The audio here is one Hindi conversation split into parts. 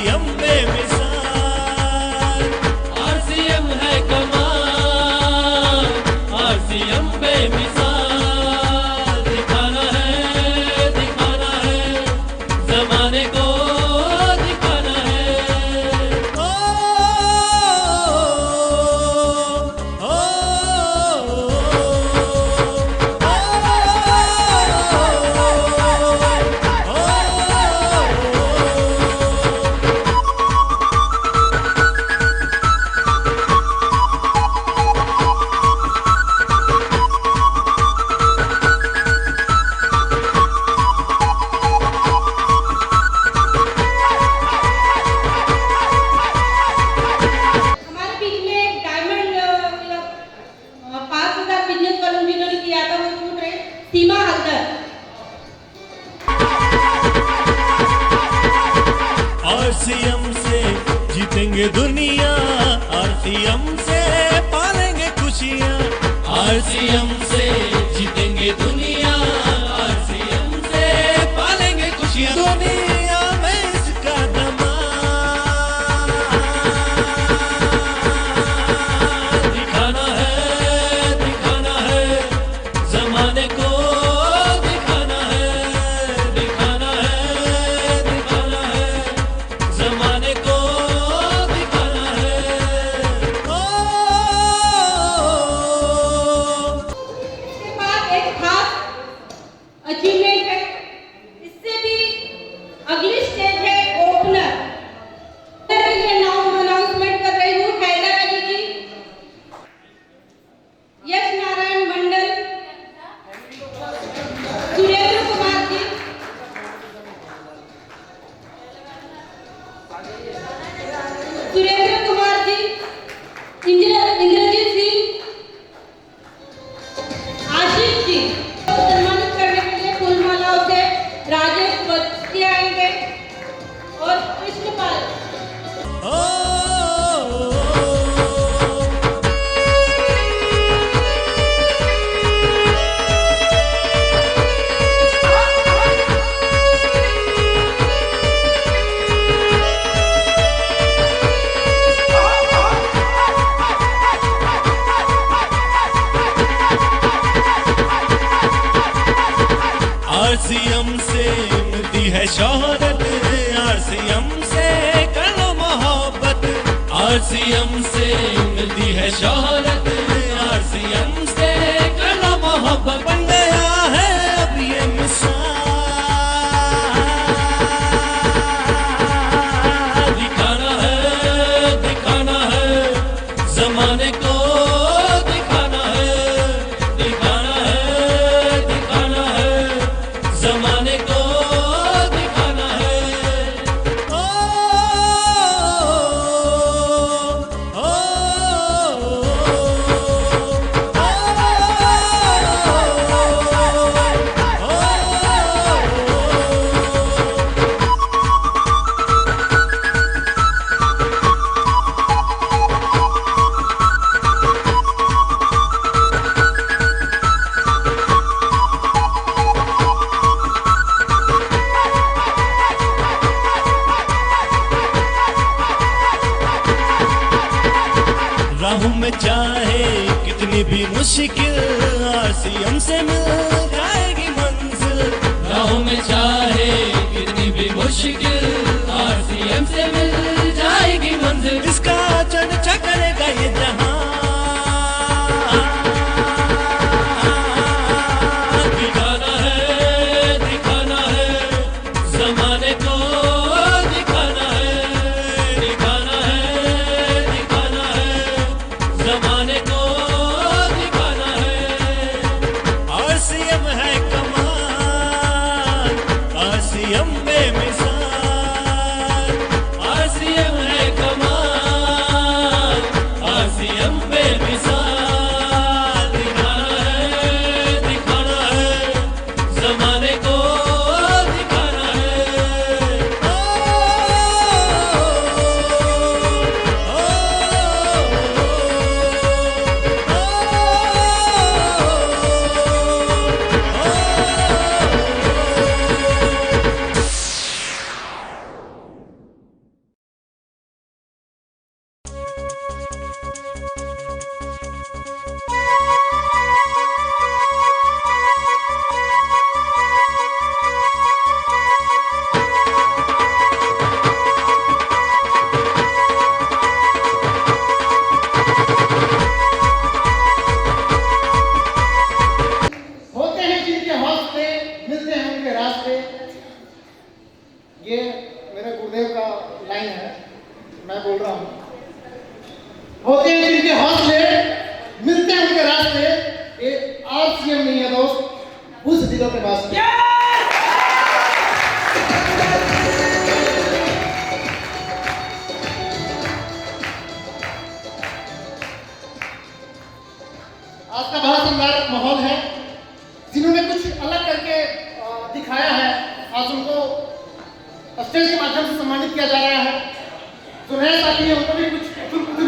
आरसीएम बेमिसाल, आरसीएम है कमाल, आरसीएम बेमिसाल। दिखाना है जमाने को दिखाना है। ओ, ओ, ओ, हमारे बीच में एक डायमंड 5,000 बिजनेस वालों जिन्होंने किया था वो छूट रहे सीमा हल्दर। आरसीएम से जीतेंगे दुनिया, आरसीएम से पालेंगे खुशियाँ, आरसीएम से जीतेंगे दुनिया, आरसीएम से पालेंगे खुशियाँ। दुनिया में इसका दमाल, दिखाना है जमाने को दिखाना है, दिखाना है जमाने को दिखाना है। ओ, इसके बाद एक खास अचीवमेंट है, इससे भी अगली स्टेज है ओपनर। के लिए नाम अनाउंसमेंट कर रही हूँ हैदर अली जी, यश नारायण मंडल, सुरेंद्र कुमार जी, इंद्रजीत सिंह, आशीष जी। सम्मानित करने के लिए फूलमालाओं से राजेश बच्चे आएंगे और कृष्णपाल। ओ, आरसीएम से मिलती है शोहरत, आरसीएम से कर लो मोहब्बत, आरसीएम से मिलती है शोहरत, आरसीएम से कर लो मोहब्बत। बन गया है अब ये मिसाल, दिखाना है जमाने को दिखाना है, दिखाना है जमाने को दिखाना है। ओ, ओ, राहों में चाहे कितनी भी मुश्किल, आरसीएम से मिल जाएगी मंजिल, राहों में चाहे कितनी भी मुश्किल, आरसीएम से मिल जाएगी मंजिल। इसका चर्चा करेगा ये जहां, दिखाना है जमाने को दिखाना है, दिखाना है जमाने को दिखाना है। आरसीएम है कमाल, आरसीएम लाइन है, मैं बोल रहा हूँ। होते हैं जिनके हौसले, मिलते हैं उनके रास्ते, ये RCM नहीं है दोस्त, उस दिलों के वास्ते। आज का बड़ा शानदार माहौल है। जिन्होंने कुछ अलग करके दिखाया है, आज उनको स्टेज के माध्यम से सम्मानित किया जा रहा है। जो नए साथी हैं उनको भी कुछ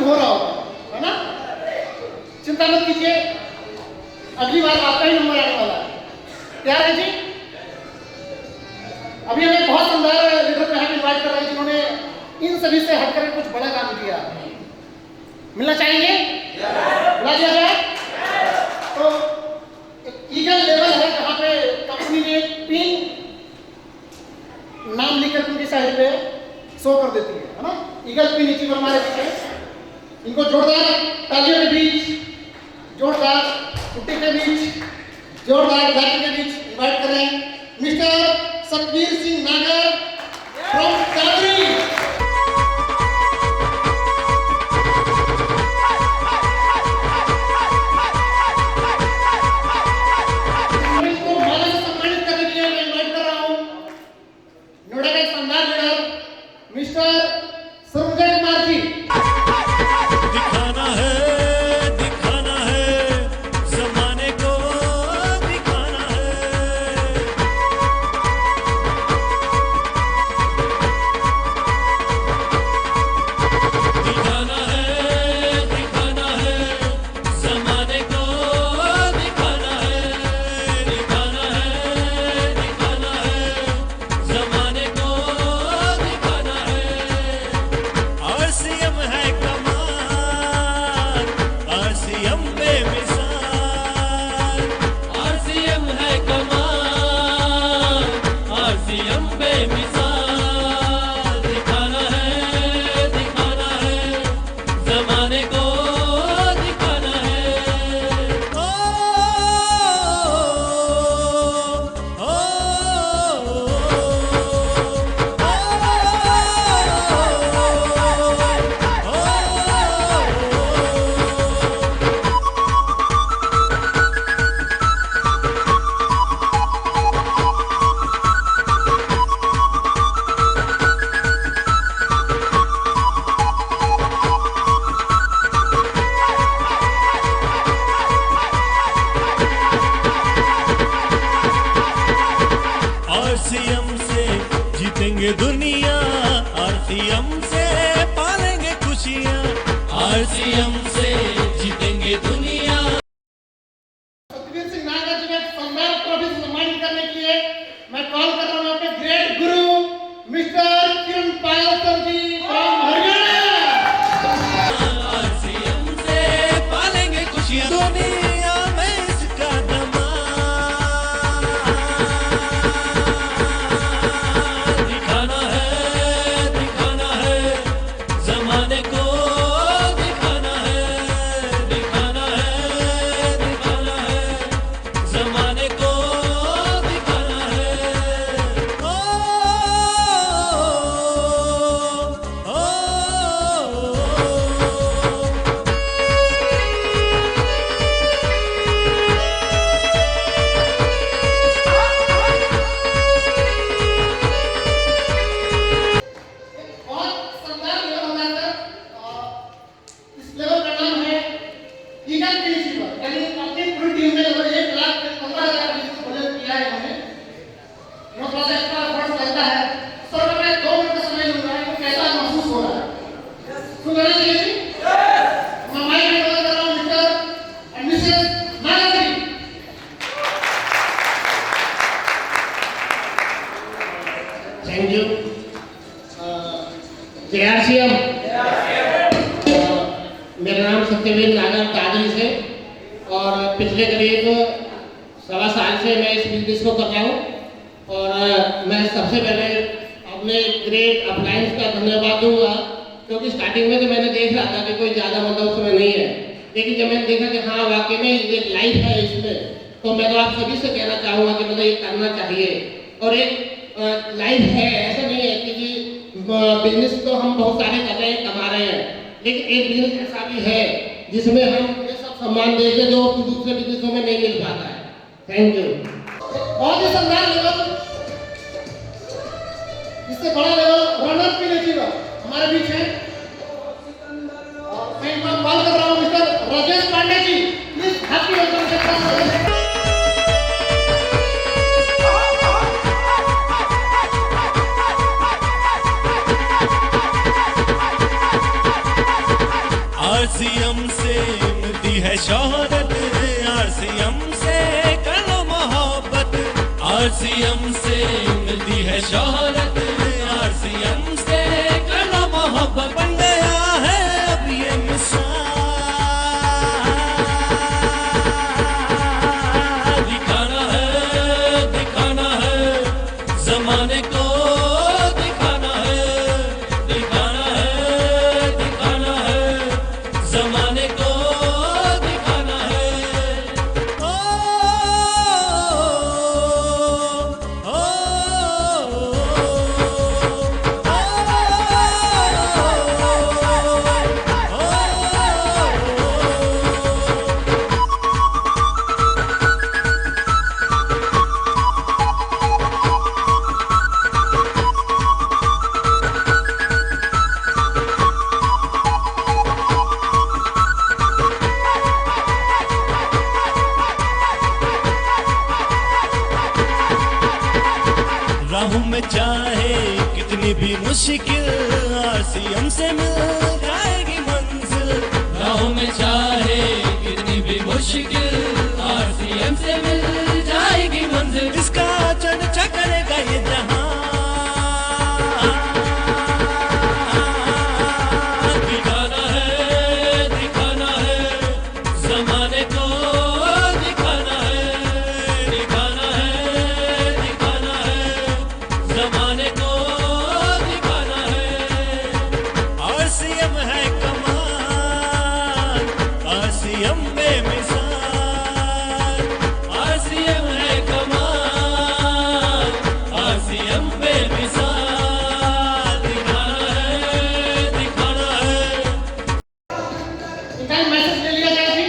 हो रहा होगा, है ना? चिंता मत कीजिए, अगली बार आपका ही नंबर आने वाला है। तैयार है जी? अभी हमें बहुत शानदार लीडर पे हम इनवाइट कर रहे हैं जिन्होंने इन सभी से हटकर कुछ बड़ा काम किया। मिलना चाहेंगे? बुला दिया जाए? तो एक ईगल लेवल है जहाँ पे कंपनी ने पिन नाम लिखकर उनकी साइड पे शो कर देती है ना? ईगल पिन अचीवर हमारे पीछे। इनको जोरदार तालियों के बीच, जोरदार छुट्टी के बीच, जोरदार गाती के बीच इनवाइट कर रहे हैं मिस्टर सतवीर सिंह नागर फ्रॉम कादरी। इनको माला से सम्मानित करने के लिए मैं इनवाइट कर रहा हूँ नोएडा के शानदार लीडर मिस्टर संजय कुमार जी। दिखाना है ज़माने को दिखाना है। दिखाना है ज़माने को दिखाना है। दिखाना है ज़माने को दिखाना है। RCM है कमाल, RCM बेमिसाल। RCM है कमाल, RCM बेमिसाल। दिखाना है ज़माने को दिखाना है। ओ, ओ, RCM से जीतेंगे दुनिया, RCM से पालेंगे खुशियाँ। RCM से जीतेंगे दुनिया। सतवीर सिंह नागर जी को सम्मान ट्रॉफी से सम्मानित करने के लिए मैं कॉल कर रहा हूँ अपने great guru mister Kiran Payal sir ji from Haryana. RCM से पालेंगे खुशियाँ। दुनिया में इसका धमाल। दिखाना है ज़माने को दिखाना है। दिखाना है ज़माने को दिखाना है। ओ, ओ, बहुत शानदार लेवल होगा सर। इस लेवल का नाम है ईगल प्रिंसिपल, यानी अपनी पूरी टीम में लगभग 1,15,000 को बजट किया है इन्होंने। वो थोड़ा सा एक्स्ट्रा एफर्ट लगता है। सर मैं 2 मिनट का समय लूंगा, आपको कैसा महसूस हो रहा है? सुन रहे हैं जी? मैं माइक में कॉल कर रहा हूँ मिस्टर एंड मिसेस नागर जी। Thank you. JRCM, मेरा नाम सत्यवीर नागर कादरी से, और पिछले करीब 1.25 साल से मैं इस बिजनेस को कर रहा हूँ। और मैं सबसे पहले अपने ग्रेट अप्लायंस का धन्यवाद दूंगा, क्योंकि स्टार्टिंग में तो मैंने देख रहा था कि कोई ज़्यादा मतलब उसमें नहीं है, लेकिन जब मैंने देखा कि हाँ वाकई में ये लाइफ है इसमें, तो मैं तो आप सभी से कहना चाहूँगा कि मतलब ये करना चाहिए। और एक लाइफ है, ऐसा नहीं है कि बिजनेस तो हम बहुत सारे कर रहे हैं, कमा रहे हैं, लेकिन एक बिजनेस ऐसा भी है जिसमें हम ये सब सम्मान देते जो दूसरे बिजनेसों में नहीं मिल पाता है। Thank you. बहुत ही शानदार लेवल, इससे बड़ा लेवल रनर भी नहीं हमारे बीच है। मैं इनको कॉल कर रहा हूँ mister Rajesh Pandey ji, please happy welcome करता हूँ। आरसीएम से मिलती है शोहरत, आरसीएम से कर लो मोहब्बत, आरसीएम से मिलती है शोहरत, आरसीएम से कर लो मोहब्बत। बन गया है अब ये मिसाल, दिखाना है जमाने को, दिखाना है जमाने को, दिखाना है। राहों में चाहे कितनी भी मुश्किल, आरसीएम से मिल जाएगी मंजिल। राहों में चाहे कितनी भी मुश्किल, आरसीएम से मिल जाएगी मंजिल। इसका चर्चा करेगा ये जहां, दिखाना है जमाने को, दिखाना है जमाने को, दिखाना है। आरसीएम है कमाल, आरसीएम बेमिसाल, आरसीएम है कमाल, आरसीएम बेमिसाल। दिखाना है इनका मैसेज ले लिया जाए जी।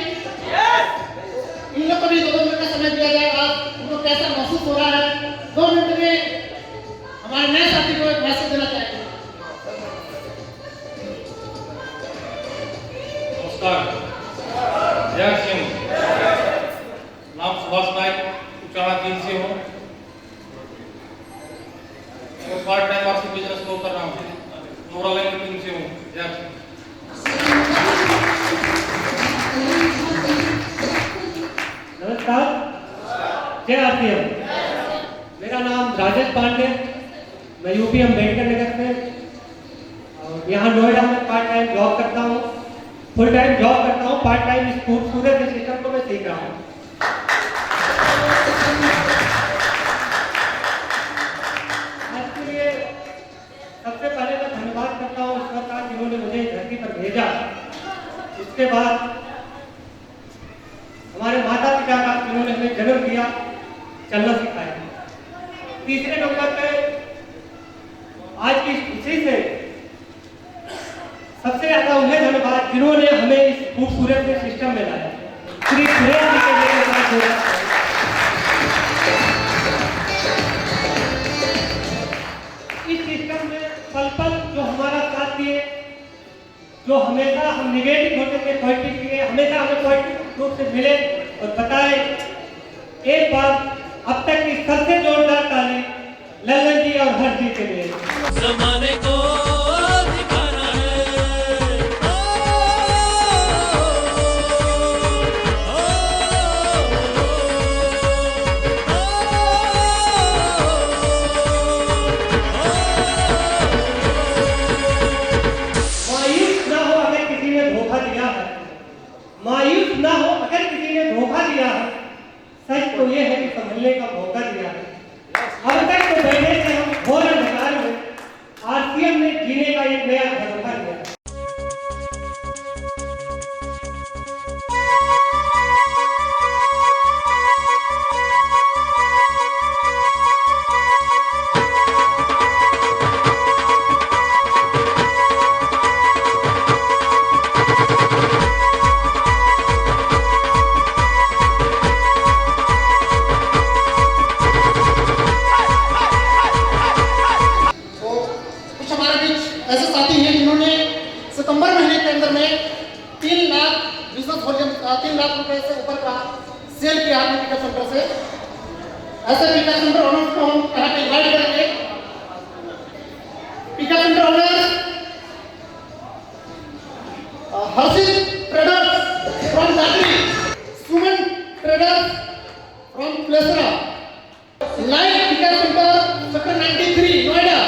इन लोग को भी 2 मिनट का समय दिया जाएगा। उनको कैसा महसूस हो रहा है, 2 मिनट में हमारे नए साथी को एक मैसेज देना चाहेंगे। नमस्कार, जय सिंह। नाम सुभाष नायक, उचाड़ा 3 से हूँ। और पार्ट टाइम आपसे बिजनेस को कर रहा हूँ। नोरा लाइन 3 से हूँ। जय सिंह। नमस्कार, जय आरसीएम। मेरा नाम राजेश पांडे, मैं यूपी अम्बेडकर नगर से और यहाँ नोएडा में पार्ट टाइम जॉब करता हूँ, फुल टाइम जॉब करता हूँ। पार्ट टाइम इस पूरे सिस्टम को मैं सीख रहा हूँ। आज के लिए सबसे पहले मैं धन्यवाद करता हूँ ईश्वर का, जिन्होंने मुझे धरती पर भेजा। इसके बाद हमारे माता पिता का, जिन्होंने हमें जन्म दिया, चलना सिखाया। तीसरे नंबर पे आज की खुशी से सबसे ज्यादा उन्हें धन्यवाद, जिन्होंने हमें इस खूबसूरत से सिस्टम में लाया। श्री सुरेश जी के मेरे साथ जोड़ा। इस सिस्टम में पल पल जो हमारा साथ दिए, जो हमेशा हम निगेटिव होते थे, पॉजिटिव किए, हमेशा हमें पॉजिटिव रूप से मिले और बताए। एक बार अब तक की सबसे जोरदार ताली लल्लन जी और हर्ष जी के लिए। जमाने को, दिखाना है मायूस ना हो अगर किसी ने धोखा दिया है, मायूस ना हो अगर किसी ने धोखा दिया है। सच तो ये है कि संभलने का मौका दिया है। अब तक तो बैठे थे हम घोर अंधकार में, आरसीएम ने इन्होंने सितंबर महीने के अंदर में 3 लाख बिजनेस वॉल्यूम 3 लाख रुपए से ऊपर का सेल किया है पिकअप सेंटर से। ऐसे पिकअप सेंटर ओनर्स को हम यहाँ पे इनवाइट करेंगे। Pickup centre owners Harshit traders from Dadri, Suman traders from Plesra, live pickup centre sector 93 Noida.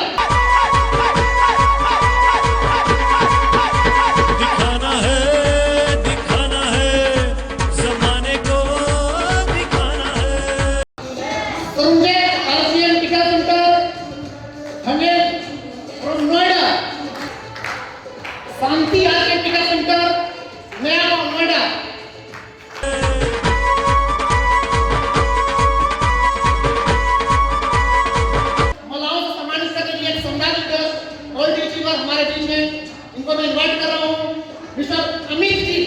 दिखाना है जमाने को दिखाना है। Tarunjay RCM pickup centre 100 from Noida, Shanti RCM pickup centre नया नोएडा। महिलाओं को सम्मानित करने के लिए एक सम्मान रोल टीचर हमारे बीच में, इनको मैं इनवाइट कर रहा हूँ मिस्टर अमित जी।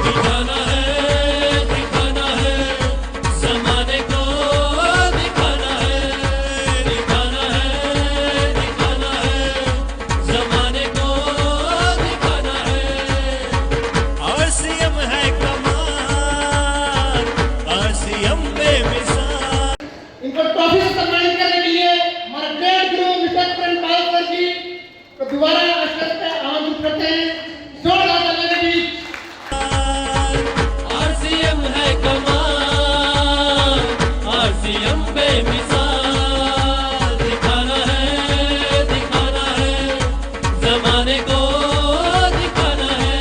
दिखाना है जमाने को दिखाना है, दिखाना है जमाने को दिखाना है। आरसीएम है कमाल, आरसीएम बेमिसाल। इनको ट्रॉफी से सम्मानित करने के लिए हमारा ग्रेट गुरु मिस्टर प्रेम पालकर जी को दोबारा स्टेज पे आमंत्रित करते हैं। जोरदार तालियों के बीच। आरसीएम है कमाल, आरसीएम बेमिसाल। दिखाना है जमाने को दिखाना है।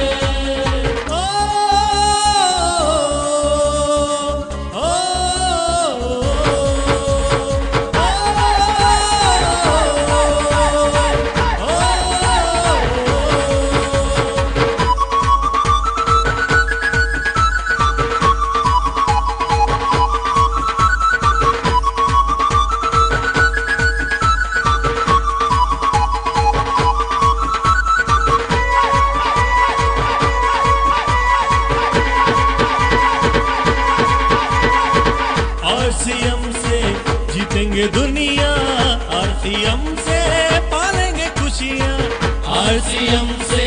आरसीएम से जीतेंगे दुनिया, आरसीएम से पालेंगे खुशियाँ। आरसीएम से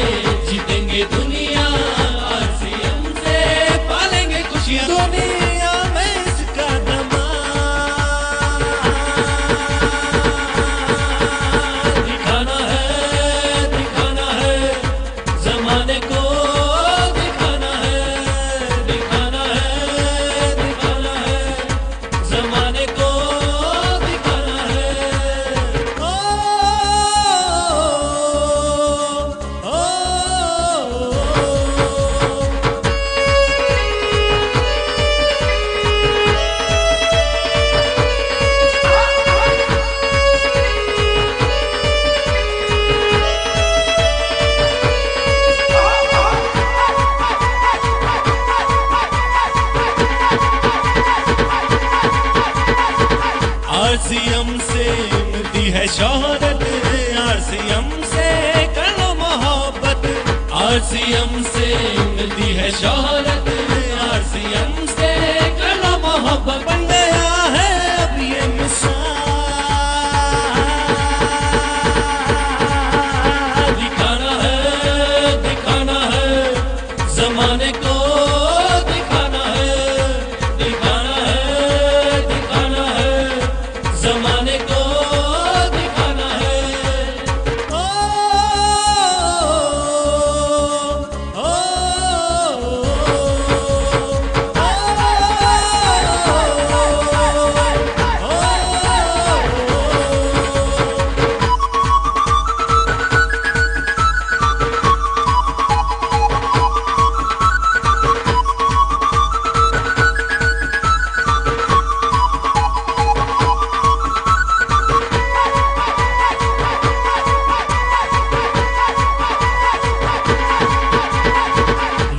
जीतेंगे दुनिया, आरसीएम से पालेंगे खुशियाँ। दुनिया में इसका दमाल। दिखाना है जमाने को दिखाना है, दिखाना है जमाने को दिखाना है। आरसीएम से मिलती है शोहरत, आरसीएम से कर लो मोहब्बत। आरसीएम से मिलती है शोहरत, आरसीएम से कर लो मोहब्बत। बन गया है अब ये मिसाल। दिखाना है जमाने को दिखाना है, दिखाना है जमाने को दिखाना है।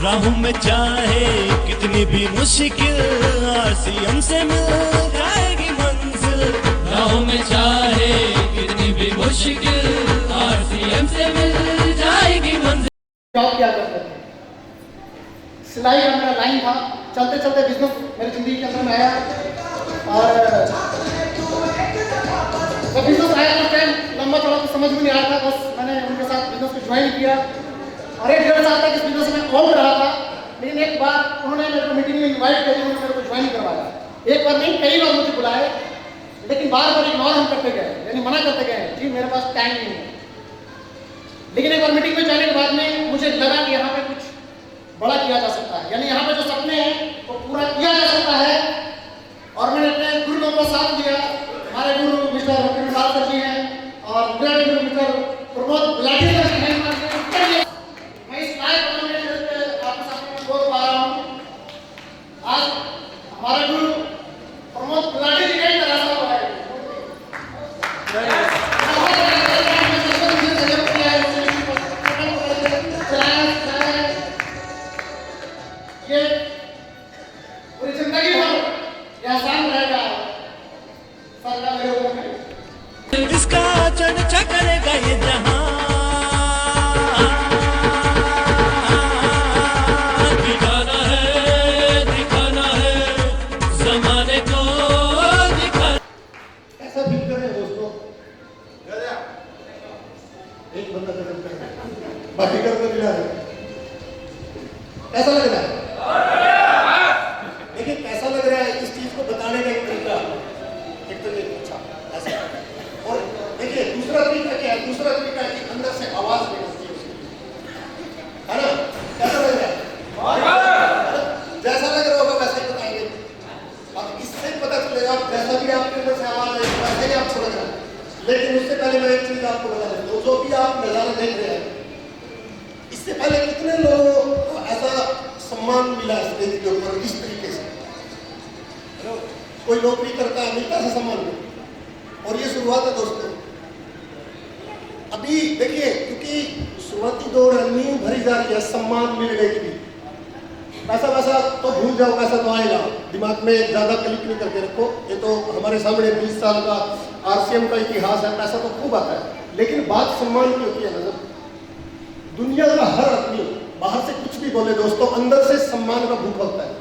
राहों में चाहे कितनी भी मुश्किल, आरसीएम से मिल जाएगी मंजिल। राहों में चाहे कितनी भी मुश्किल, आरसीएम से मिल जाएगी मंजिल। जॉब किया करते थे, सिलाई का मेरा लाइन था। चलते चलते बिजनेस मेरी जिंदगी के अंदर में आया और जब बिजनेस आया तो टाइम लंबा चौड़ा तो समझ में नहीं आया था, बस मैंने उनके साथ बिजनेस को ज्वाइन किया और 1-1.5 साल तक इस बिजनेस में आउट रहा था। लेकिन एक बार उन्होंने मेरे को मीटिंग में इन्वाइट किया, उन्होंने मेरे को ज्वाइन करवाया। एक बार नहीं, कई बार मुझे बुलाए, लेकिन बार बार इग्नोर हम करते गए, यानी मना करते गए, जी मेरे पास टाइम नहीं है। लेकिन एक बार मीटिंग में जाने के बाद में मुझे लगा कि यहाँ पे कुछ बड़ा किया जा सकता है, यानी यहाँ पे जो सपने हैं वो पूरा किया जा सकता है। और मैंने अपने गुरु लोगों का साथ दिया। हमारे गुरु मिस्टर रविंद्र सर जी हैं और मेरे गुरु मिस्टर प्रमोद गुलाटी सर जी हैं। मैं इस लाइव प्रोग्राम में आपके सामने बोल पा रहा हूँ। आज हमारे गुरु प्रमोद गुलाटी जी का ही तरह हुआ है। ये पूरी जिंदगी भर ये आसान रहेगा। सरकार मेरे ऊपर है। इसका चर्चा करेगा ये जहां, दिखाना है ज़माने को दिखाना। ऐसा फील कर रहे हैं दोस्तों, एक बंदा करता है बाकी करते मिला है। कैसा लग रहा है? देखिए कैसा लग रहा है, इस चीज को बताने का एक तरीका, एक तो ये अच्छा ऐसा। और देखिए दूसरा तरीका क्या है? दूसरा तरीका है कि अंदर से आवाज निकलती है उसकी, है ना? कैसा लग रहा है? जैसा लग रहा होगा वैसा ही बताएंगे। अब इससे पता चलेगा जैसा भी आपके अंदर से आवाज है वैसे ही आपको लग रहा है। लेकिन उससे पहले मैं एक चीज आपको बता देता हूँ, जो भी आप नजारा देख रहे हैं, इससे पहले कितने लोगों को ऐसा सम्मान मिला स्टेज के ऊपर इस तरीके से? कोई नौकरी करता है, मिलता है सम्मान मिलता। और ये शुरुआत है दोस्तों। अभी देखिए, क्योंकि शुरुआती दौर है, नींव भरी जा रही है, सम्मान मिल गई भी। पैसा वैसा तो भूल जाओ, पैसा तो आएगा, दिमाग में ज्यादा क्लिक नहीं करके रखो। ये तो हमारे सामने 20 साल का आरसीएम का इतिहास है, पैसा तो खूब आता है। लेकिन बात सम्मान की होती है ना, दुनिया का हर आदमी बाहर से कुछ भी बोले दोस्तों, अंदर से सम्मान का भूख होता है।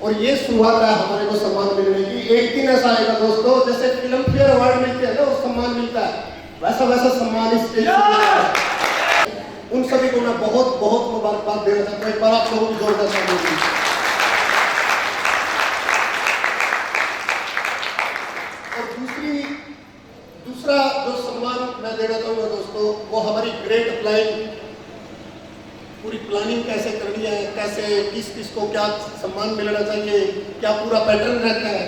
और ये शुरुआत है हमारे को सम्मान मिलने की। एक दिन ऐसा आएगा दोस्तों, जैसे फिल्म फेयर अवार्ड मिलते हैं ना और सम्मान मिलता है, वैसा वैसा सम्मान इस स्टेज पर मिलता है। उन सभी को मैं बहुत बहुत मुबारकबाद देना चाहता हूँ। एक बार आप लोगों की जोरदार तालियां। और दूसरा जो सम्मान मैं देना चाहूँगा दोस्तों, वो हमारी ग्रेट अप्लाइंग, पूरी प्लानिंग कैसे करनी है, कैसे किस किस को क्या सम्मान मिलना चाहिए, क्या पूरा पैटर्न रहता है,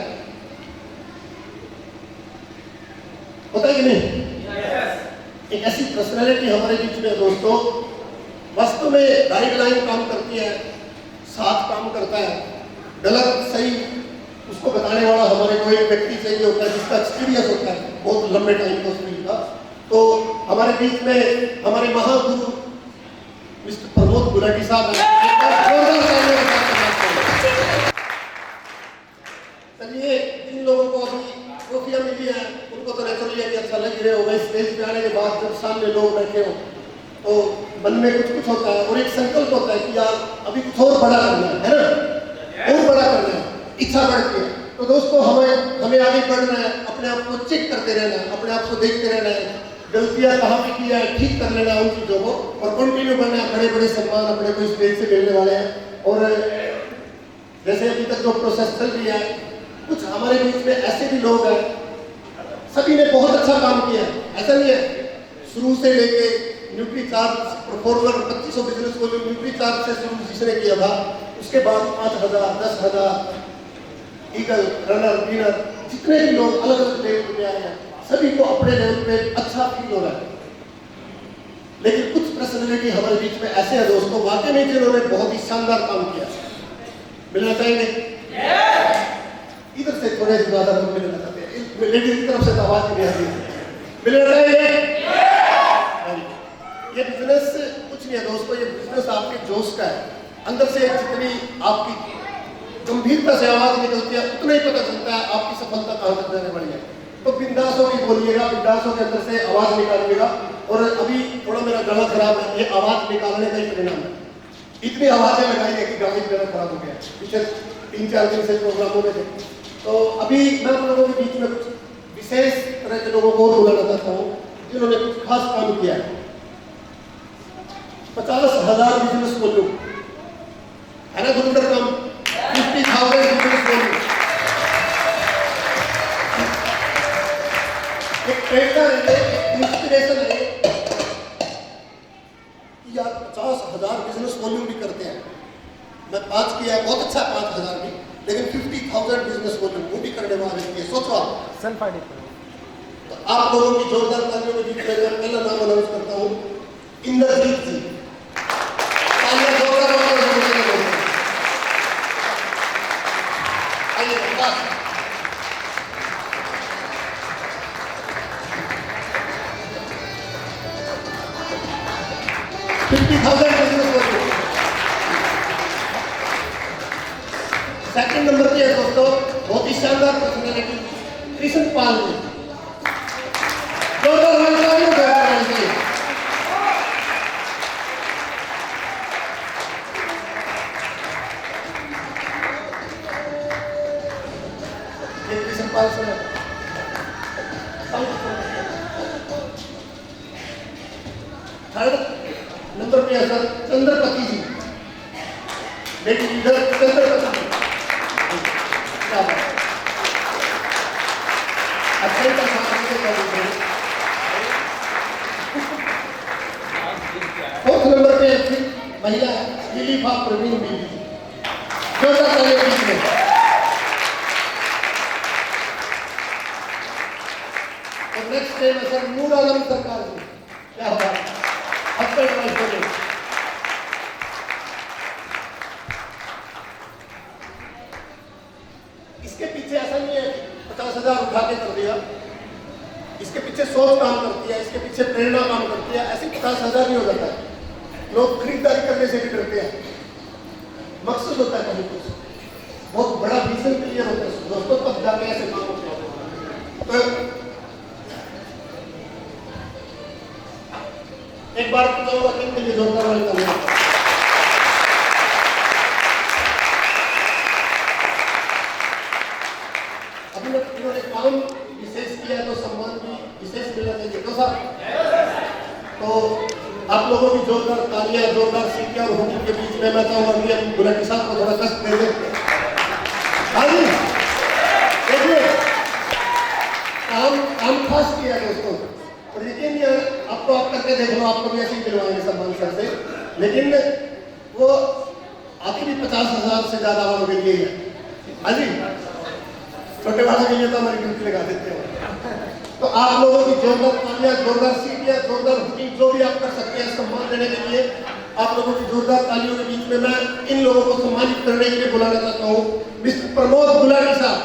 पता है कि नहीं? एक ऐसी पर्सनैलिटी हमारे बीच में दोस्तों, वास्तव में गाइडलाइन काम करती है, साथ काम करता है, गलत सही उसको बताने वाला हमारे को एक व्यक्ति चाहिए होता है जिसका एक्सपीरियंस होता है बहुत लंबे टाइम का फील्ड का। तो हमारे बीच में हमारे महागुरु मिस्टर प्रमोद गुलाटी साहब हैं। चलिए, जिन लोगों को अभी ट्रॉफियां मिली हैं उनको तो नेचुरली अभी अच्छा लग रहा होगा। स्टेज पे आने के बाद जब सामने लोग बैठे हो तो मन में कुछ कुछ होता है और एक संकल्प होता है कि यार अभी कुछ और बड़ा करना है ना, और बड़ा करना है, इच्छा बढ़ती है। तो दोस्तों हमें आगे बढ़ना है, अपने आप को चेक करते रहना है, अपने आप को देखते रहना है, गलतियां कहाँ पे किया है ठीक कर लेना उन चीजों को और कंटिन्यू करना है। बड़े बड़े सम्मान अपने को स्टेज से मिलने वाले हैं। और जैसे अभी तक जो प्रोसेस चल रही है, कुछ हमारे बीच में ऐसे भी लोग हैं, सभी ने बहुत अच्छा काम किया है। ऐसा नहीं है, शुरू से लेके न्यूट्री चार्ज परफॉर्मर 2500 बिजनेस को न्यूट्री चार्ज से शुरू जिसने किया था, उसके बाद 5000, 10,000 ईगल, रनर, विनर, जितने भी लोग अलग अलग लेवल पे आए हैं, सभी को अपने लेवल पे अच्छा फील हो रहा है। लेकिन कुछ पर्सनैलिटी हमारे बीच में ऐसे हैं दोस्तों, वाकई में जिन्होंने बहुत ही शानदार काम किया। मिलना चाहेंगे? इधर से थोड़े ज्यादा लोग मिलना चाहते हैं, लेडीज की तरफ से तो आवाज नहीं आ रही। मिलना चाहेंगे? ये बिजनेस कुछ नहीं है दोस्तों, ये बिजनेस आपके जोश का है। अंदर से जितनी आपकी गंभीरता से आवाज निकलती है उतना ही पता चलता है आपकी सफलता कहाँ तक जाने वाली है। तो बिंदास होकर बोलिएगा, बिंदास होकर अंदर से आवाज निकालिएगा। और अभी थोड़ा मेरा गला खराब है, ये आवाज निकालने का ही परिणाम है। इतनी आवाजें लगाई है कि गला मेरा खराब हो गया। पीछे 3-4 दिन से प्रोग्रामों में थे। तो अभी मैं आप लोगों के बीच में कुछ विशेष तरह के लोगों को बुलाना चाहता हूँ जिन्होंने कुछ खास काम किया है। 50,000 बिजनेस वॉल्यूम है ना गुरुंदर काम, 50,000 बिजनेस वॉल्यूम। एक प्रेरणा है, एक इंस्पिरेशन है कि यार 50,000 बिजनेस वॉल्यूम भी करते हैं। मैं 5 किया है, बहुत अच्छा 5,000 भी, लेकिन 50,000 बिजनेस वॉल्यूम वो भी करने वाले हैं। सोचो आप, सेल्फ आईडी। तो आप लोगों की जोरदार तालियों में बीच में पहला नाम अनाउंस करता हूँ, इंद्रजीत जी। तालियां जोरदार आइए बस। सेकंड नंबर पे है दोस्तों, बहुत ही शानदार पर्सनैलिटी, कृष्ण पाल जी। कृष्ण पाल सर थर्ड नंबर पे है सर चंद्रपति जी, बेटी लीडर चंद्रपति जी। फोर्थ नंबर पे महिला दिलीपा प्रवीण बीबी, जोरदार तालियां बीच में। और नेक्स्ट टाइम है सर नूर आलम सरकार जी, क्या हुआ हस्बैंड वाइफ बोले। इसके पीछे ऐसा नहीं है 50,000 उठा के कर दिया, इसके पीछे सोच काम करती है, इसके पीछे प्रेरणा काम करती है। ऐसे 50,000 नहीं हो जाता है, लोग खरीदारी करने से भी डरते हैं। मकसद होता है कभी कुछ बहुत बड़ा विजन क्लियर होता है दोस्तों, तब जाके ऐसे काम होते हैं। तो एक बार बताऊंगा किन लिए जोरदार वाली तालियां। अपने इन्होंने काम विशेष किया तो सम्मान भी विशेष मिलना चाहिए तो साहब। तो आप लोगों की जोरदार तालियां, जोरदार सीटियां और हुक्म के बीच में मैं चाहूंगा कि हम गुलाटी साहब को थोड़ा कष्ट दे दें। हाँ जी देखिए काम खास किया दोस्तों, और यकीन नहीं आपको आप करके देख लो, आपको भी ऐसे ही मिलवाएंगे सम्मान सर से। लेकिन वो आती भी 50,000 से ज्यादा वालों के लिए है। हाँ जी छोटे वालों के लिए तो हमारी ड्यूटी लगा देते हैं। तो आप लोगों की जोरदार तालियां, जोरदार सीटियां, जोरदार हुक्म जो भी आप कर सकते हैं सम्मान देने के लिए, आप लोगों की जोरदार तालियों के बीच में मैं इन लोगों को सम्मानित करने के लिए बुलाना चाहता हूँ मिस्टर प्रमोद गुलाटी साहब।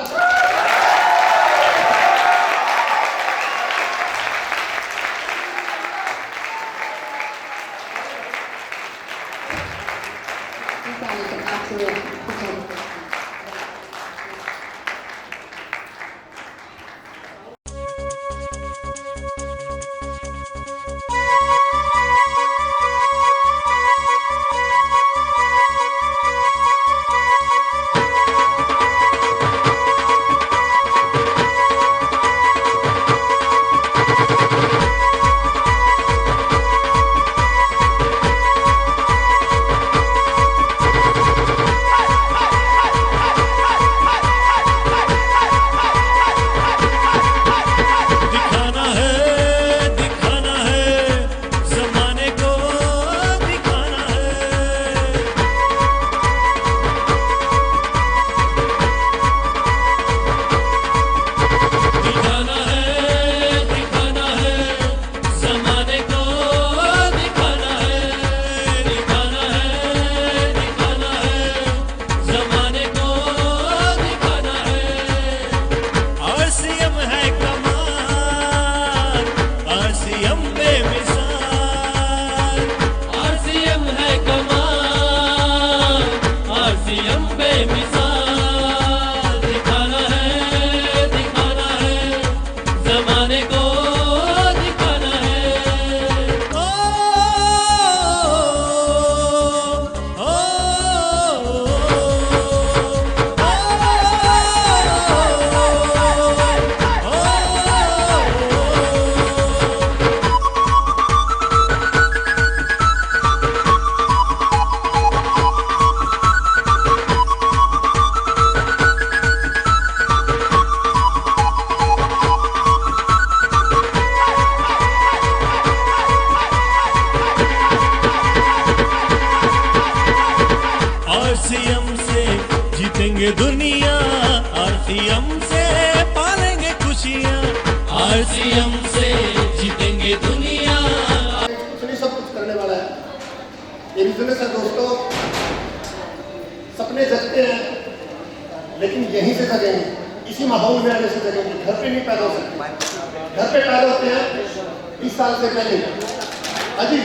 जीतेंगे दुनिया, आरसीएम से पालेंगे खुशियाँ, आरसीएम से जीतेंगे दुनिया। कुछ सब कुछ करने वाला है। ये बिजनेस है दोस्तों, सपने जगते हैं लेकिन यहीं से जगेंगे, इसी माहौल में आने से जगेंगे। घर पे नहीं पैदा हो सकते, घर पे पैदा होते हैं 20 साल से पहले अजी,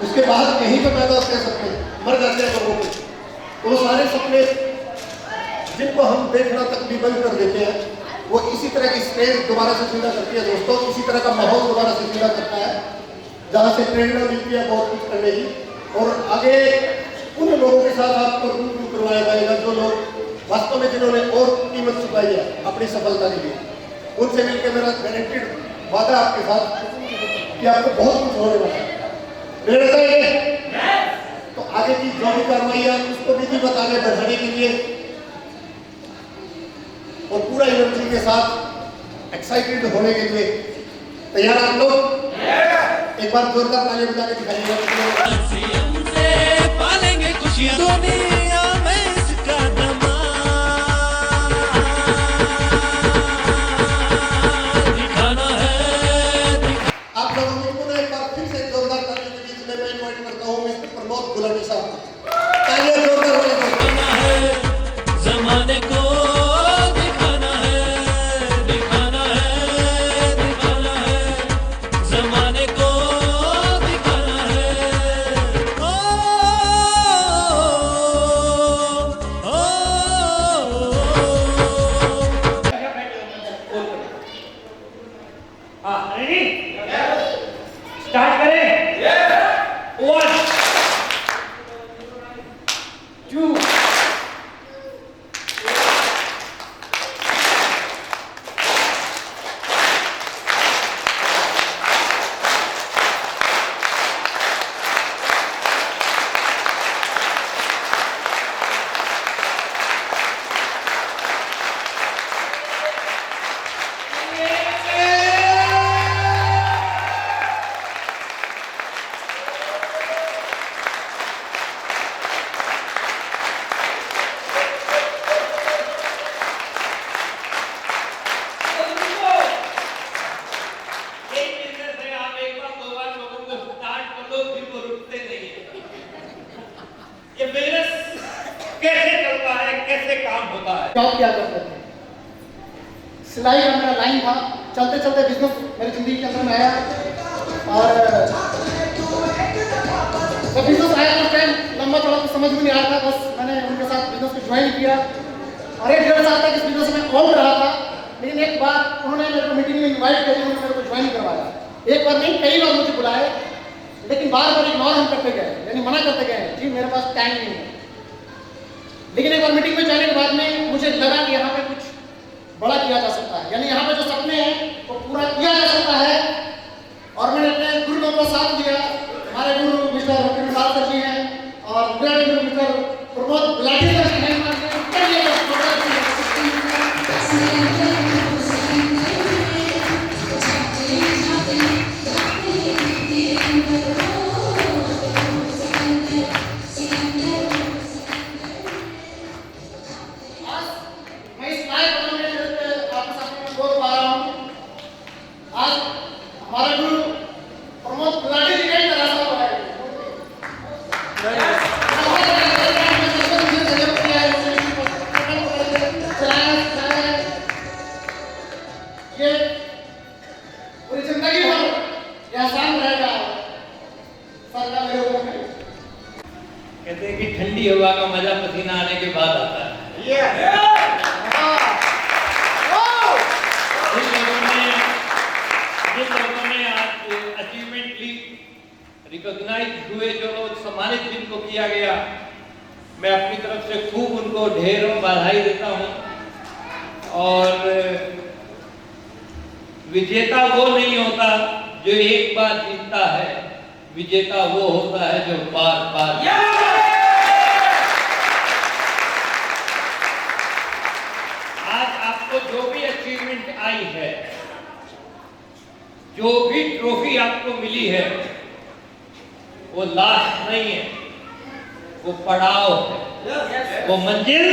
उसके बाद कहीं पे पैदा होते हैं, सपने मर जाते हैं लोगों को। तो वो सारे सपने जिनको हम देखना तक भी बंद कर देते हैं, वो इसी तरह की स्टेज दोबारा से जिंदा करती है दोस्तों, इसी तरह का माहौल दोबारा से जिंदा करता है, जहाँ से प्रेरणा मिलती है बहुत कुछ करने की। और आगे उन लोगों के साथ आपको रूबरू करवाया जाएगा जो लोग वास्तव में जिन्होंने और कीमत चुकाई है अपनी सफलता के लिए। उनसे मिलकर मेरा गारंटीड वादा आपके साथ कि आपको बहुत कुछ होने वाला है। प्रेरणा चाहिए तो आगे की जो भी कार्रवाई है उसको विधिवत आगे बढ़ाने के लिए और पूरा एनर्जी के साथ एक्साइटेड होने के लिए तैयार आप लोग? एक बार जोरदार ताली बजा के दिखाइएगा। आरसीएम से पालेंगे खुशियाँ, दुनिया में इसका दमाम दिखाना है। आप लोगों को एक बार फिर से जोरदार ताली के बीच में मैं इनवाइट करता हूँ मिस्टर प्रमोद गुलाटी साहब। तालियां जोरदार होने दो। दिखाना है जमाने को, दिखाना है, दिखाना है, दिखाना है जमाने को, दिखाना है। ओ, ओ, हाँ रेडी, स्टार्ट करें। 1 2 जॉब किया करते थे, सिलाई का मेरा लाइन था। चलते चलते बिजनेस मेरी जिंदगी के अंदर में आया और जब बिजनेस आया उस टाइम लंबा चौड़ा कुछ समझ में नहीं आया था। बस मैंने उनके साथ बिजनेस को ज्वाइन किया और 1-1.5 साल तक इस बिजनेस में आउट रहा था। लेकिन एक बार उन्होंने मेरे को मीटिंग में इन्वाइट किया, उन्होंने मेरे को ज्वाइन करवाया। एक बार नहीं कई बार मुझे बुलाए, लेकिन बार बार इग्नोर हम करते गए, यानी मना करते गए जी मेरे पास टाइम नहीं है। लेकिन एक बार मीटिंग में जाने के बाद में मुझे लगा कि यहाँ पे कुछ बड़ा किया जा सकता है, यानी यहाँ पे जो सपने हैं वो पूरा किया जा सकता है। और मैंने अपने गुरु लोगों को साथ दिया। हमारे गुरु मिस्टर रविंद्र सर जी हैं और मेरे गुरु मिस्टर प्रमोद गुलाटी सर जी हैं। हमारा गुरु प्रमोद गुलाटी जी का ही तरह सा है। ये पूरी जिंदगी भर आसान रहेगा सर का मेरे ऊपर में। कहते हैं कि ठंडी हवा का मजा पसीना आने के बाद आता है। जिन लोगों ने आज अचीवमेंट ली, रिकॉग्नाइज हुए जो लोग, सम्मानित जिनको किया गया, मैं अपनी तरफ से खूब उनको ढेरों बधाई देता हूं। और विजेता वो नहीं होता जो एक बार जीतता है, विजेता वो होता है जो बार बार। आज आपको जो भी अचीवमेंट आई है, जो भी ट्रॉफी आपको मिली है, वो लास्ट नहीं है, वो पड़ाव है। वो मंजिल,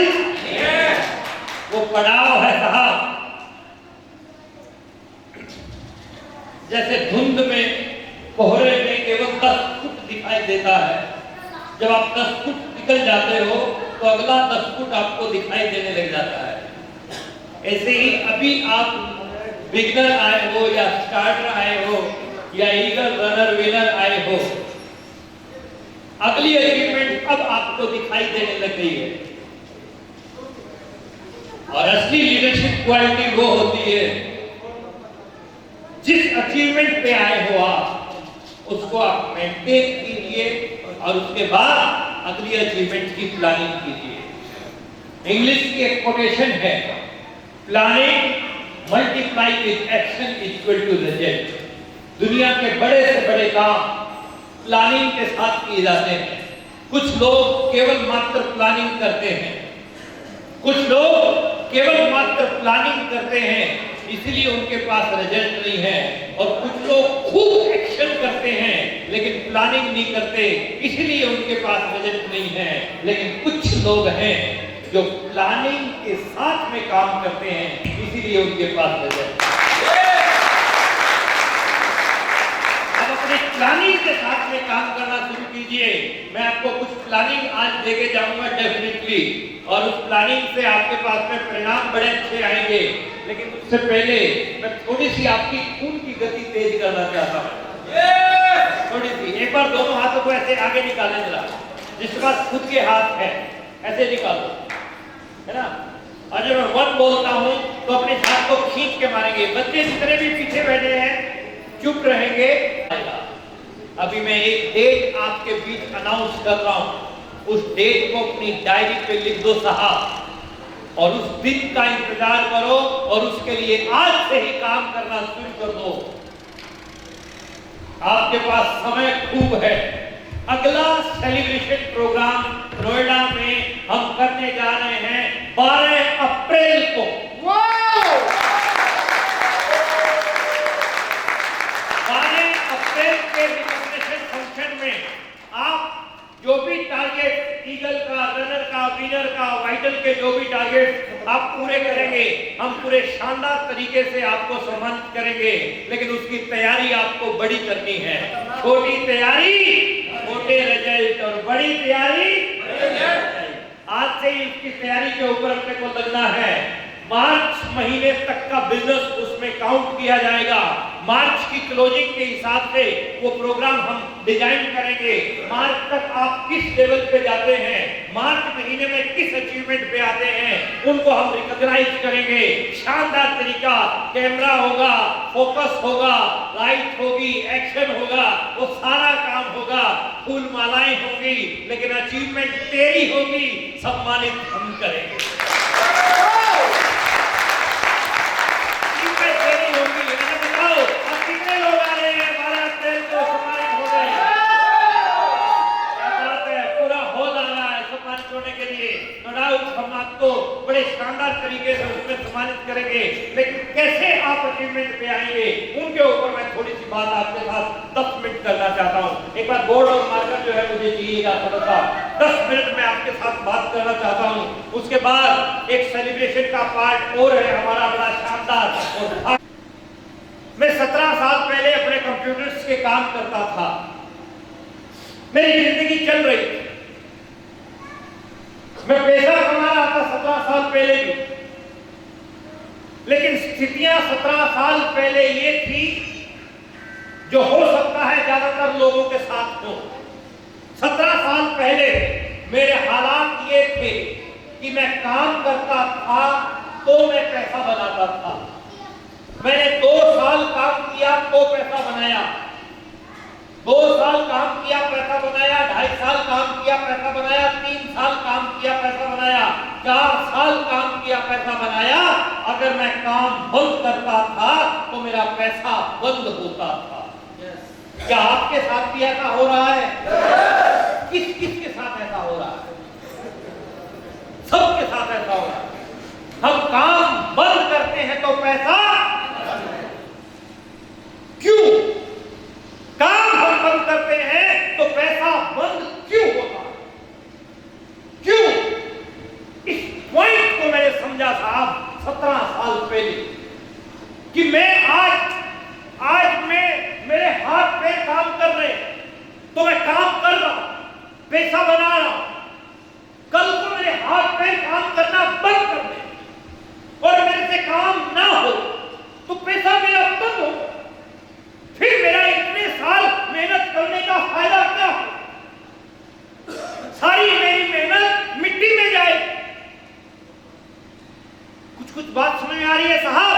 वो पड़ाव है साहब। जैसे धुंध में, कोहरे में केवल 10 फुट दिखाई देता है, जब आप 10 फुट निकल जाते हो तो अगला 10 फुट आपको दिखाई देने लग जाता है। ऐसे ही अभी आप बिगनर आए हो या स्टार्टर आए हो या ईगल रनर विनर आए हो, अगली अचीवमेंट अब आपको दिखाई देने लग गई है। और असली लीडरशिप क्वालिटी वो होती है, जिस अचीवमेंट पे आए हो आप उसको आप मेंटेन कीजिए और उसके बाद अगली अचीवमेंट की प्लानिंग कीजिए। इंग्लिश की एक कोटेशन है, planning multiply with action equal to result. दुनिया के बड़े से बड़े काम प्लानिंग के साथ किए जाते हैं। कुछ लोग केवल मात्र प्लानिंग करते हैं, कुछ लोग केवल मात्र प्लानिंग करते हैं इसलिए उनके पास रिजल्ट नहीं है, और कुछ लोग खूब एक्शन करते हैं लेकिन प्लानिंग नहीं करते इसलिए उनके पास रिजल्ट नहीं है। लेकिन कुछ लोग हैं जो प्लानिंग के साथ में काम करते हैं इसीलिए उनके पास रिजल्ट। अब अपने प्लानिंग के साथ में काम करना शुरू कीजिए। मैं आपको कुछ प्लानिंग आज देके जाऊंगा डेफिनेटली, और उस प्लानिंग से आपके पास में परिणाम बड़े अच्छे आएंगे। लेकिन उससे पहले मैं थोड़ी सी आपकी खून की गति तेज करना चाहता हूँ, थोड़ी सी। एक बार दोनों हाथों को ऐसे आगे निकालें जरा, जिसके पास खुद के हाथ है ऐसे निकालो, है ना। और जब मैं 1 बोलता हूँ तो अपने हाथ को खींच के मारेंगे। बच्चे जितने भी पीछे बैठे हैं चुप रहेंगे। अभी मैं एक डेट आपके बीच अनाउंस कर रहा हूँ, उस डेट को अपनी डायरी पे लिख दो साहब, और उस दिन का इंतजार करो और उसके लिए आज से ही काम करना शुरू कर दो। आपके पास समय खूब है। अगला सेलिब्रेशन प्रोग्राम नोएडा में हम करने जा रहे हैं 12 अप्रैल को। 12 अप्रैल के रिकॉग्निशन फंक्शन में आप जो भी टारगेट ईगल का, रनर का, विनर का, वाइटल के जो भी टारगेट आप पूरे करेंगे, हम पूरे शानदार तरीके से आपको सम्मानित करेंगे। लेकिन उसकी तैयारी आपको बड़ी करनी है। छोटी तैयारी छोटे रिजल्ट, और बड़ी तैयारी आज से ही उसकी तैयारी के ऊपर अपने को लगना है। मार्च महीने तक का बिजनेस उसमें काउंट किया जाएगा। मार्च की क्लोजिंग के हिसाब से वो प्रोग्राम हम डिजाइन करेंगे। मार्च तक आप किस लेवल पे जाते हैं, मार्च महीने में किस अचीवमेंट पे आते हैं, उनको हम रिकॉग्नाइज करेंगे। शानदार तरीका, कैमरा होगा, फोकस होगा, लाइट होगी, एक्शन होगा, वो सारा काम होगा, फूल मालाएं होंगी, लेकिन अचीवमेंट तेरी होगी, सम्मानित हम करेंगे। हम आपको बड़े शानदार तरीके से उसमें सम्मानित करेंगे। लेकिन कैसे आप अचीवमेंट पे आएंगे उनके ऊपर मैं थोड़ी सी बात आपके साथ 10 मिनट करना चाहता हूँ। एक बार बोर्ड और मार्कर जो है मुझे चाहिएगा थोड़ा सा। 10 मिनट में आपके साथ बात करना चाहता हूँ। उसके बाद एक सेलिब्रेशन का पार्ट और है हमारा बड़ा शानदार। और मैं 17 साल पहले अपने कंप्यूटर्स के काम करता था। मेरी जिंदगी चल रही थी, मैं पैसा कमा रहा था 17 साल पहले भी। लेकिन स्थितियां 17 साल पहले ये थी जो हो सकता है ज्यादातर लोगों के साथ हो। 17 साल पहले मेरे हालात ये थे कि मैं काम करता था तो मैं पैसा बनाता था। मैंने 2 साल काम किया तो पैसा बनाया, 2 साल काम किया पैसा बनाया, 2.5 साल काम किया पैसा बनाया, 3 साल काम किया पैसा बनाया, 4 साल काम किया पैसा बनाया। अगर मैं काम बंद करता था तो मेरा पैसा बंद होता था। क्या आपके साथ भी ऐसा हो रहा है? किस किस के साथ ऐसा हो रहा है? सबके साथ ऐसा हो रहा है। हम काम बंद करते हैं तो पैसा क्यों? काम हम बंद करते हैं तो पैसा बंद क्यों होता है? क्यों? काम कर रहे हैं तो मैं काम कर रहा हूं, पैसा बना रहा हूं। कल को मेरे हाथ पैर काम करना बंद कर दे और मेरे से काम ना हो तो पैसा मेरा बंद हो, फिर मेरा इतने साल मेहनत करने का फायदा क्या हो? सारी मेरी मेहनत मिट्टी में जाए। कुछ बात समझ में आ रही है साहब?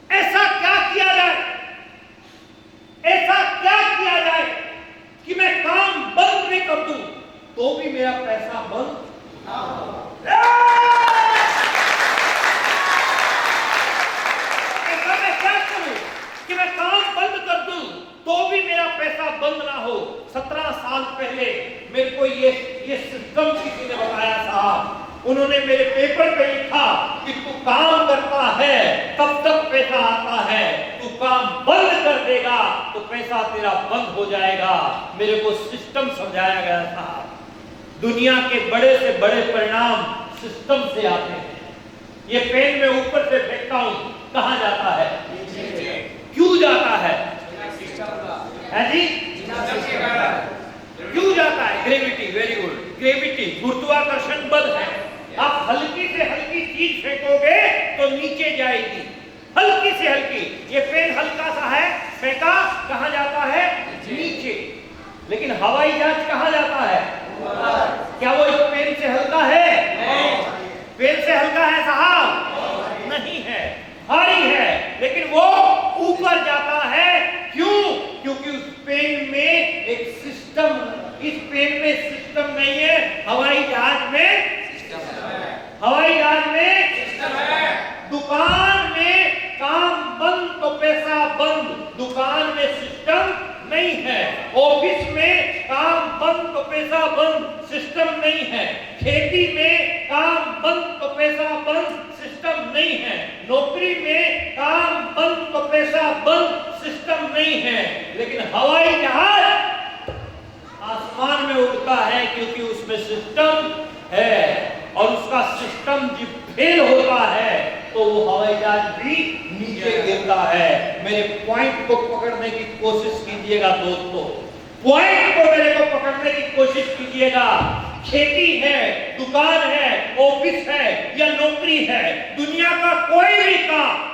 ऐसा क्या किया जाए, ऐसा क्या किया जाए कि मैं काम बंद भी कर दूं तो भी मेरा पैसा बंद ना हो? ऐसा मैं क्या करूं कि मैं काम बंद कर दूं तो भी मेरा पैसा बंद ना हो? 17 साल पहले मेरे को ये सिस्टम किसी ने बताया साहब। उन्होंने मेरे पेपर पे लिखा कि तू काम करता है तब तक पैसा आता है, तू काम बंद कर देगा तो पैसा तेरा बंद हो जाएगा। मेरे को सिस्टम समझाया गया था। दुनिया के बड़े से बड़े परिणाम सिस्टम से आते हैं। ये पेन मैं ऊपर से फेंकता हूं, कहां जाता है? क्यों जाता है? जी क्यों जाता है? ग्रेविटी, वेरी गुड, ग्रेविटी, गुरुत्वाकर्षण बल है। आप हल्की से हल्की चीज फेंकोगे तो नीचे जाएगी, हल्की से हल्की। ये पेन हल्का सा है, फेंका, कहां जाता है? नीचे। लेकिन हवाई जहाज कहां जाता है? क्या वो इस पेन से हल्का है? पेन से हल्का है साहब? नहीं है, भारी है, लेकिन वो ऊपर जाता है। क्यों? क्योंकि उस पेन में एक सिस्टम, इस पेन में सिस्टम नहीं है। हवाई जहाज में हवाई जहाज में सिस्टम है। दुकान में काम बंद तो पैसा बंद, दुकान में सिस्टम नहीं है। ऑफिस में काम बंद तो पैसा बंद, सिस्टम नहीं है। खेती में काम बंद तो पैसा बंद, सिस्टम नहीं है। नौकरी में काम बंद तो पैसा बंद, सिस्टम नहीं है। लेकिन हवाई जहाज आसमान में उड़ता है क्योंकि उसमें सिस्टम है, और उसका सिस्टम जब फेल होता है तो वो हवाई जहाज भी नीचे गिरता है। मेरे पॉइंट को पकड़ने की कोशिश कीजिएगा दोस्तों, पॉइंट को मेरे को पकड़ने की कोशिश कीजिएगा। खेती है, दुकान है, ऑफिस है या नौकरी है, दुनिया का कोई भी काम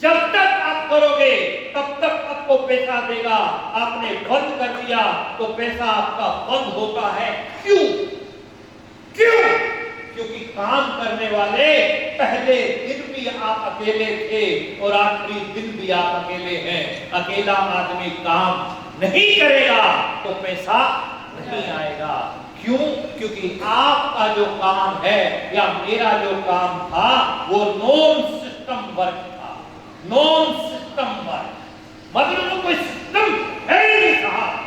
जब तक आप करोगे तब तक आपको पैसा देगा। आपने बंद कर दिया तो पैसा आपका बंद होता है। क्यों? क्यों? क्योंकि काम करने वाले पहले दिन भी आप अकेले थे और आखिरी दिन भी आप अकेले हैं। अकेला आदमी काम नहीं करेगा तो पैसा नहीं आएगा। क्यों? क्योंकि आपका जो काम है या मेरा जो काम था वो नॉन सिस्टम वर्क था, नॉन सिस्टम वर्क। मतलब कोई सिस्टम है नहीं साहब।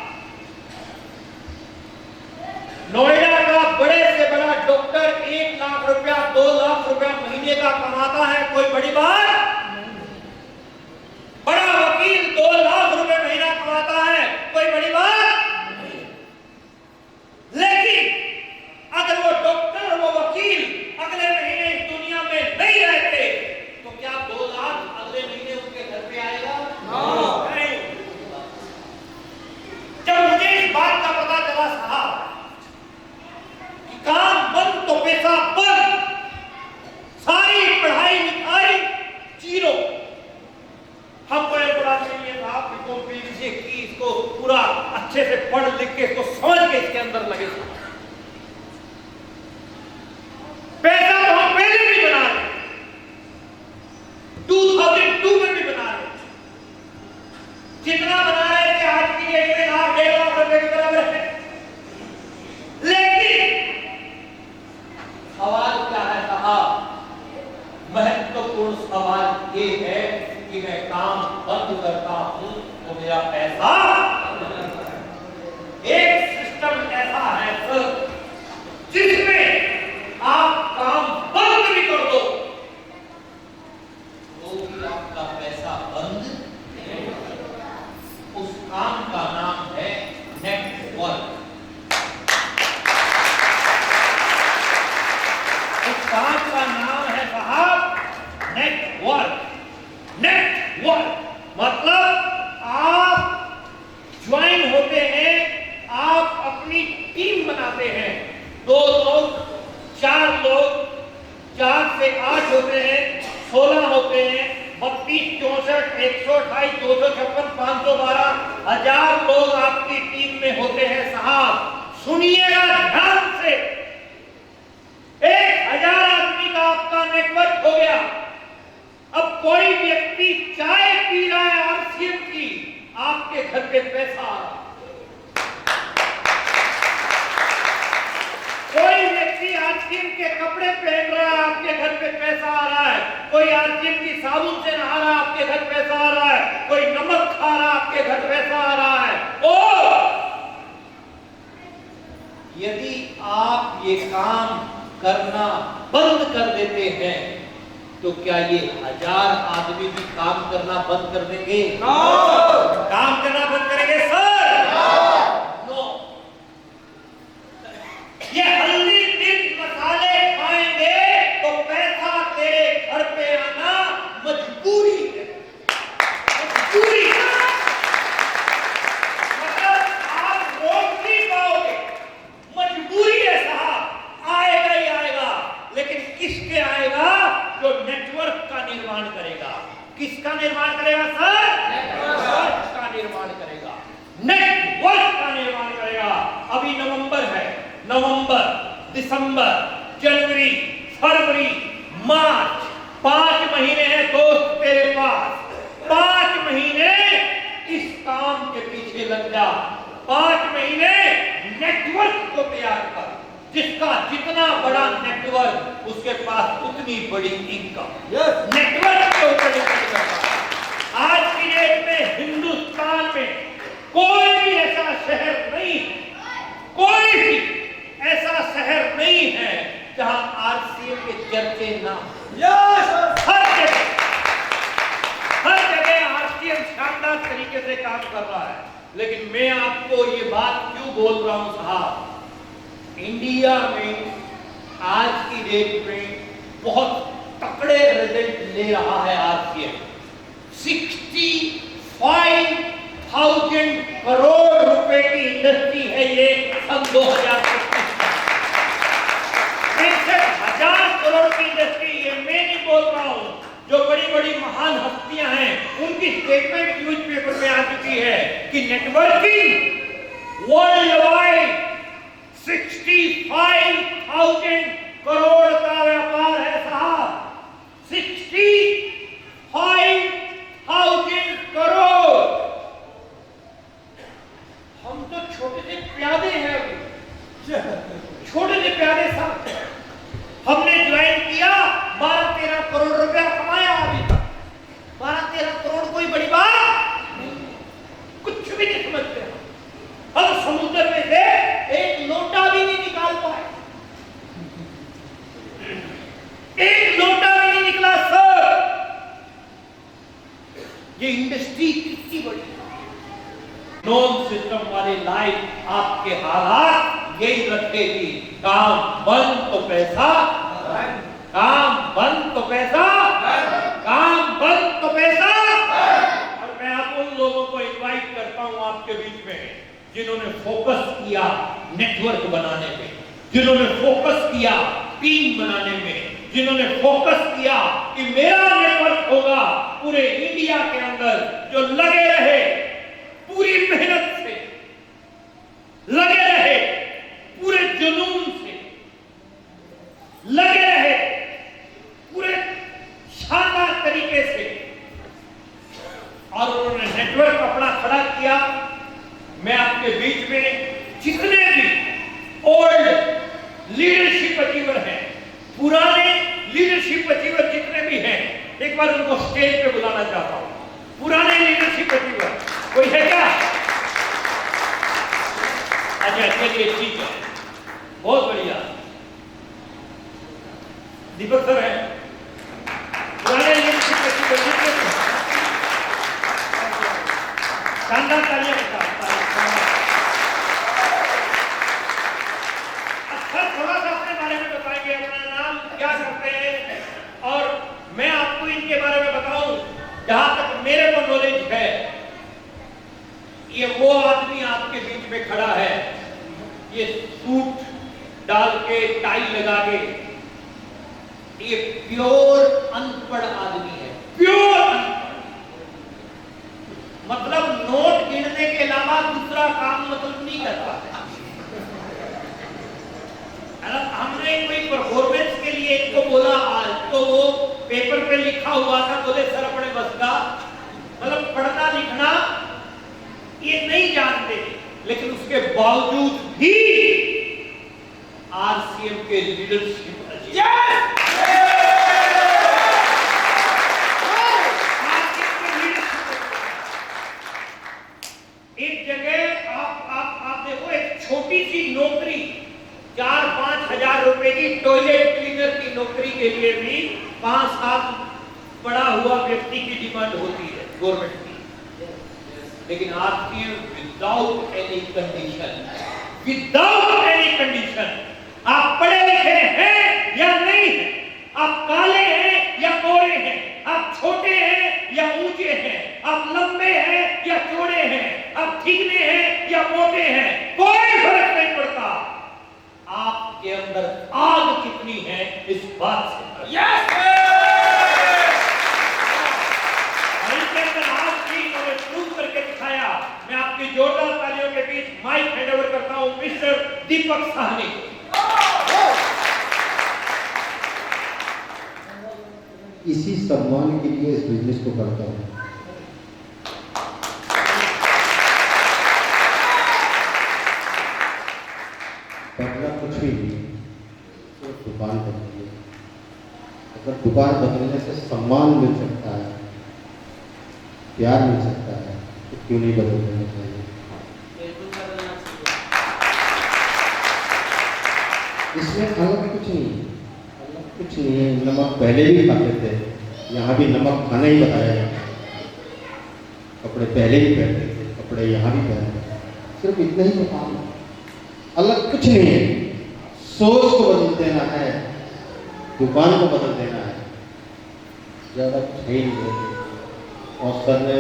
नोएडा का बड़े से बड़ा डॉक्टर 1 लाख रुपया 2 लाख रुपया महीने का कमाता है, कोई बड़ी बात? बड़ा वकील 2 लाख रुपए महीना कमाता है, कोई बड़ी बात? लेकिन अगर वो डॉक्टर, वो वकील अगले महीने इस दुनिया में नहीं रहते तो क्या 2 लाख अगले महीने उनके घर पे आएगा? नहीं। जब मुझे इस बात का पता चला साहब कि काम बंद तो पैसा बंद, सारी पढ़ाई लिखाई जीरो। हमको ये बड़ा चाहिए था आपको पीछे की इसको पूरा अच्छे से पढ़ लिख के इसको समझ के इसके अंदर लगे। पैसा तो हम पहले भी बना रहे, 2002 में भी बना रहे, जितना बना रहे थे आज की डेट में 1.5 लाख रुपए के बराबर है। लेकिन सवाल क्या है साहब? महत्वपूर्ण सवाल ये है कि मैं काम बंद करता हूं तो मेरा पैसा, एक सिस्टम ऐसा है सर जिसमें आप काम बंद भी कर दो तो भी आपका पैसा बंद नहीं होगा। उस काम का नाम है नेटवर्क। उस काम का नाम है साहब नेटवर्क। नेटवर्क मतलब आप ज्वाइन होते हैं, आप अपनी टीम बनाते हैं। 2 लोग, 4 लोग, 4 से 8 होते हैं, 16 होते हैं, 32, 64, 128, 256, 512, 1000 लोग आपकी टीम में होते हैं साहब। सुनिएगा ध्यान से, 1000 आदमी का आपका नेटवर्क हो गया। अब कोई व्यक्ति चाय पी रहा है आरसीएम की, आपके घर पे पैसा आ रहा है। कोई व्यक्ति आरसीएम के कपड़े पहन रहा है, आपके घर पे पैसा आ रहा है। कोई आरसीएम की साबुन से नहा रहा है, आपके घर पैसा आ रहा है। कोई नमक खा रहा है, आपके घर पैसा आ रहा है। और यदि आप ये काम करना बंद कर देते हैं तो क्या ये 1000 आदमी भी काम करना बंद कर देंगे? काम करना बंद करेंगे सर? नो। ये हल्दी मिर्च मसाले खाएंगे तो पैसा तेरे घर पे आना मजबूरी है, मजबूरी है। मतलब आप रोक नहीं पाओगे, मजबूरी है साहब। आएगा ही आएगा, लेकिन किसके आएगा? जो नेटवर्क का निर्माण करेगा। किसका निर्माण करेगा सर? नेटवर्क का निर्माण करेगा, नेटवर्क का निर्माण करेगा। अभी नवंबर है, नवंबर, दिसंबर, जनवरी, फरवरी, मार्च, 5 महीने हैं दोस्त तेरे पास। 5 महीने इस काम के पीछे लग जा। 5 महीने नेटवर्क को तैयार कर। जिसका जितना बड़ा नेटवर्क, उसके पास उतनी बड़ी इनकम। नेटवर्क के ऊपर डिपेंड करता है। आज की डेट में हिंदुस्तान में कोई भी ऐसा शहर नहीं, कोई भी ऐसा शहर नहीं है जहां आरसीएम के चर्चे ना हो। हर जगह आरसीएम शानदार तरीके से काम कर रहा है। लेकिन मैं आपको ये बात क्यों बोल रहा हूं साहब, इंडिया में आज की डेट में बहुत तकड़े रिजल्ट ले रहा है आरसीएम। 65,000 करोड़ रुपए की इंडस्ट्री है ये सन 2025 का। 63,000 करोड़ की इंडस्ट्री, ये मैं नहीं बोल रहा हूं, जो बड़ी बड़ी महान हस्तियां हैं उनकी स्टेटमेंट न्यूज़पेपर में आ चुकी है कि नेटवर्किंग वर्ल्ड वाइड 65,000 करोड़ का व्यापार है साहब। 65,000 करोड़। हम तो छोटे से प्यादे हैं अभी, छोटे से प्यादे साहब। हमने ज्वाइन किया, 12-13 करोड़ रुपया कमाया अभी तक। 12-13 करोड़ कोई बड़ी बात नहीं, कुछ भी नहीं समझते हम समुद्र में से एक लोटा भी नहीं निकाल पाए, एक लोटा भी नहीं निकला सर। ये इंडस्ट्री कितनी बड़ी है। नॉन सिस्टम वाले लाइफ आपके हालात यही रखेगी। काम बंद तो पैसा, काम बंद तो पैसा, काम बंद तो पैसा। और मैं आप उन लोगों को इनवाइट करता हूं आपके बीच में जिन्होंने फोकस किया नेटवर्क बनाने में, जिन्होंने फोकस किया टीम बनाने में, जिन्होंने फोकस किया कि मेरा नेटवर्क होगा पूरे इंडिया के अंदर, जो लगे रहे पूरी मेहनत से, लगे रहे पूरे जुनून से, लगे रहे पूरे शानदार तरीके से, और उन्होंने नेटवर्क अपना खड़ा किया। मैं आपके बीच में जितने भी ओल्ड लीडरशिप अचीवर हैं, पुराने लीडरशिप अचीवर जितने भी हैं, एक बार उनको स्टेज पे बुलाना चाहता हूं। पुराने लीडरशिप अचीवर कोई है क्या? अच्छा चलिए ठीक है, बहुत बढ़िया। दीपक सर है, पुराने लीडरशिप अचीवर जितने भी, शानदार तालियां बता। अच्छा थोड़ा सा अपने बारे में बताएंगे, अपना नाम क्या करते हैं, और मैं आपको इनके बारे में बताऊं जहां तक मेरे को नॉलेज है, ये वो आदमी आपके बीच में खड़ा है, ये सूट डाल के टाई लगा के, ये प्योर अनपढ़ आदमी है, प्योर अनपढ़। मतलब नोट गिनने के अलावा दूसरा काम मतलब नहीं करता है। हमने कोई परफॉर्मेंस के लिए इनको बोला आज, तो वो पेपर पे लिखा हुआ था, बोले सर अपने बस का, मतलब पढ़ना लिखना ये नहीं जानते, लेकिन उसके बावजूद भी आरसीएम के लीडरशिप एक जगह आप देखो, एक छोटी सी नौकरी 4-5 हजार रुपए की टॉयलेट क्लीनर की नौकरी के लिए भी 5 साल पढ़ा हुआ व्यक्ति की डिमांड होती है गवर्नमेंट की। लेकिन आरसीएम विदाउट एनी कंडीशन, आप पढ़े लिखे हैं या नहीं है, आप काले हैं या गोरे हैं, आप छोटे हैं या ऊंचे हैं, आप लंबे हैं या चौड़े हैं, आप ठीकने हैं या मोटे हैं, कोई फर्क नहीं पड़ता। आपके अंदर आग कितनी है इस बात से प्रूव करके दिखाया। मैं आपकी जोरदार तालियों के बीच माइक हैंडओवर करता हूं मिस्टर दीपक साहनी। इसी सम्मान के लिए इस बिजनेस को करता हूँ। बदला कुछ भी नहीं, सिर्फ दुकान बदली है। अगर दुकान बदलने से सम्मान मिल सकता है, प्यार मिल सकता है, तो क्यों नहीं बदल देना चाहिए। इसमें अलग कुछ नहीं है। नमक पहले भी खाते थे, यहाँ भी नमक खाना ही बताया जाता है। कपड़े पहले भी पहनते थे, कपड़े यहाँ भी पहनते, सिर्फ इतना ही तो काम है, अलग कुछ नहीं है। सोच को बदल देना है, दुकान को बदल देना है, ज़्यादा कुछ है ही नहीं। और सर ने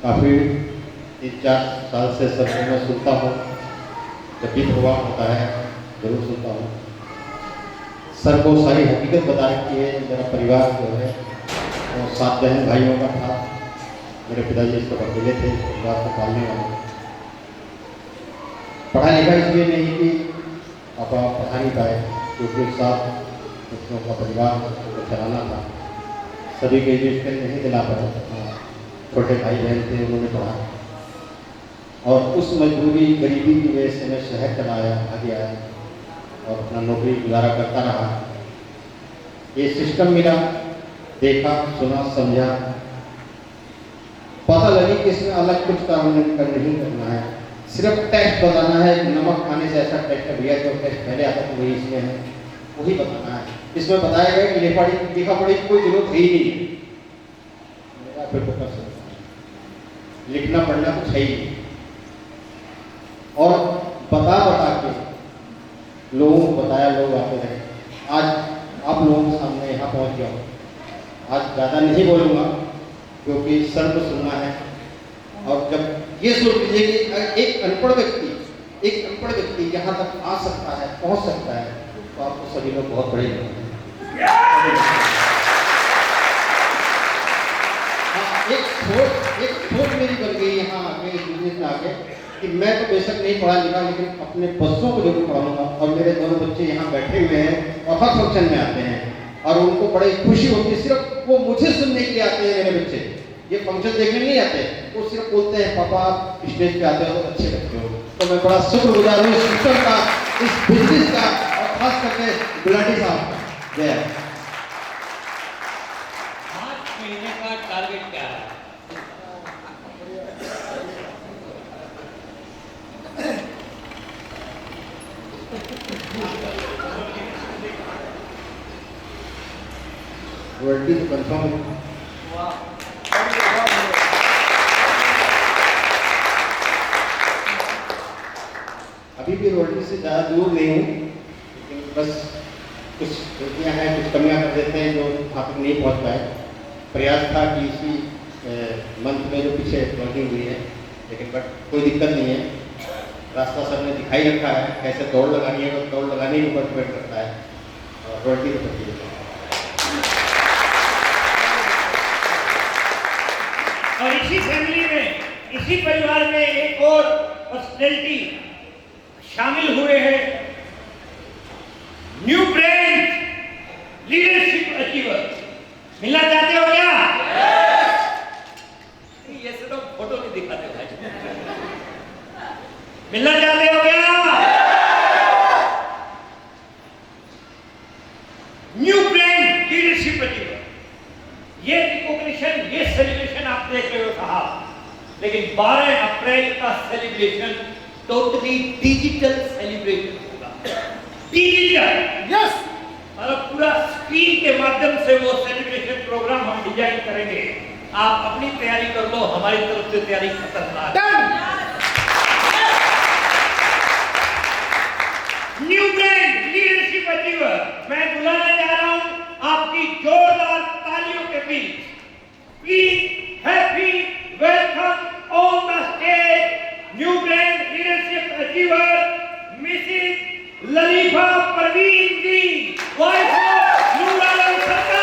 काफ़ी 3-4 साल से सब मैं सुनता हूँ, जब भी प्रोग्राम होता है जरूर सुनता हूँ। सर को सारी हकीकत बता रखी है। मेरा परिवार जो है वो 7 बहन भाइयों का था। मेरे पिताजी इसको अकेले थे, परिवार को पालने वाले। पढ़ा लिखा इसलिए नहीं कि पापा पढ़ा नहीं पाए, क्योंकि एक साथ बच्चों का परिवार को चलाना था। सभी के एजुकेशन नहीं दिला पाया। छोटे भाई बहन थे, उन्होंने पढ़ा, और उस मजबूरी गरीबी की वजह से मैं शहर चला आया और अपना नौकरी गुजारा करता रहा। ये सिस्टम मिला, देखा, सुना, समझा, पता लगी कि इसमें अलग कुछ काम नहीं करना है, सिर्फ टेस्ट बताना है। नमक खाने से ऐसा टेस्ट है भैया, जो टेस्ट पहले आता था वही इसमें है, वही बताना है। इसमें बताया गया कि लिखा पढ़ी की कोई जरूरत ही नहीं है, फिर तो कर सकता है, लिखना पढ़ना कुछ है ही नहीं। और बता के लोगों को बताया, लोग आते रहे। आज आप लोगों के सामने यहाँ पहुँच गया हूँ। आज ज़्यादा नहीं बोलूँगा क्योंकि सर को सुनना है। और जब ये सोच लीजिए कि एक अनपढ़ व्यक्ति यहाँ तक आ सकता है, पहुँच सकता है, तो आपको सभी लोग बहुत बड़े लगते हैं। एक सोच मेरी बन गई यहाँ आके, इस बिजनेस में आके, कि मैं तो बेशक नहीं पढ़ा लिखा, लेकिन अपने बच्चों को जरूर पढ़ाऊंगा। और मेरे दोनों बच्चे यहाँ बैठे हुए हैं और हर फंक्शन में आते हैं, और उनको बड़ी खुशी होती है। सिर्फ वो मुझे सुनने के लिए आते हैं मेरे बच्चे, ये फंक्शन देखने नहीं आते। वो सिर्फ बोलते हैं पापा आप स्टेज पे आते हो तो अच्छे लगते हो। तो मैं बड़ा शुक्रगुजार हूँ इस सिस्टम का, इस बिजनेस का, और खास करके गुलाटी साहब का। जय। 5 महीने का टारगेट क्या है? रॉयल्टी तो कंफर्म है। अभी भी रॉयल्टी से ज़्यादा दूर नहीं हूँ, लेकिन बस कुछ गलतियाँ हैं, कुछ कमियाँ कर देते हैं जो वहाँ तक नहीं पहुँच पाए। प्रयास था कि इसी मंथ में जो पीछे वर्किंग हुई है, लेकिन बट कोई दिक्कत नहीं है। रास्ता सर ने दिखाई रखा है, कैसे दौड़ लगानी है, तो दौड़ लगाने के ऊपर डिपेंड करता है और रोटी के प्रति। और इसी फैमिली में, इसी परिवार में एक और पर्सनैलिटी शामिल हुए हैं, न्यू ब्रांड लीडरशिप अचीवर। मिलना चाहते हो क्या? ये सिर्फ फोटो नहीं दिखाते भाई। मिलना चाहते हो क्या? New brand leadership achiever. ये रिकॉग्निशन, ये सेलिब्रेशन आप देख रहे हो साहब, लेकिन 12 अप्रैल का सेलिब्रेशन टोटली डिजिटल सेलिब्रेशन होगा। डिजिटल, यस, और पूरा स्क्रीन के माध्यम से वो सेलिब्रेशन प्रोग्राम हम डिजाइन करेंगे। आप अपनी तैयारी कर लो, हमारी तरफ से तैयारी खतरनाक। न्यू ब्रांड लीडरशिप अचीवर, मैं बुलाना चाह रहा हूं आपकी जोरदार तालियों के बीच। Please happy welcome on the stage new brand leadership achiever Mrs Lalifa Parveen ji, wife of Noor Alam सरकार।